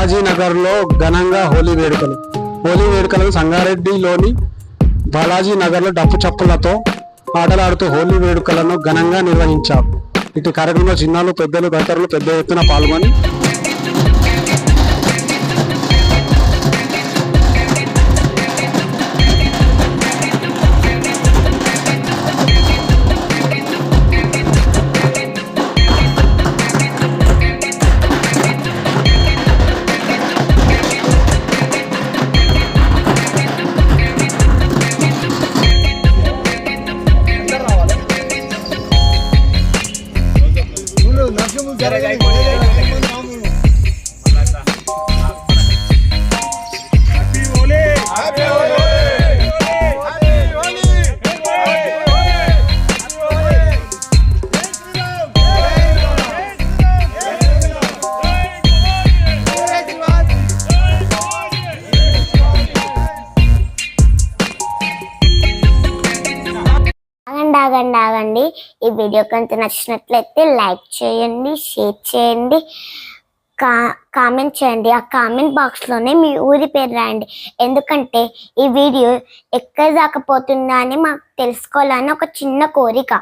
బాలాజీ నగర్ లో ఘనంగా హోలీ వేడుకలను సంగారెడ్డిలోని బాలాజీ నగర్ లో డప్పు చప్పులతో ఆటలాడుతూ హోలీ వేడుకలను ఘనంగా నిర్వహించారు. ఇటు కార్యక్రమంలో చిన్నాలు పెద్దలు తదితరులు పెద్ద ఎత్తున పాల్గొని ఆగండి. ఈ వీడియో కనుక నచ్చినట్లయితే లైక్ చేయండి, షేర్ చేయండి, కామెంట్ చేయండి. ఆ కామెంట్ బాక్స్ లోనే మీ ఊరి పేరు రాయండి. ఎందుకంటే ఈ వీడియో ఎక్కడ దాకా పోతుందా అని మాకు తెలుసుకోవాలని ఒక చిన్న కోరిక.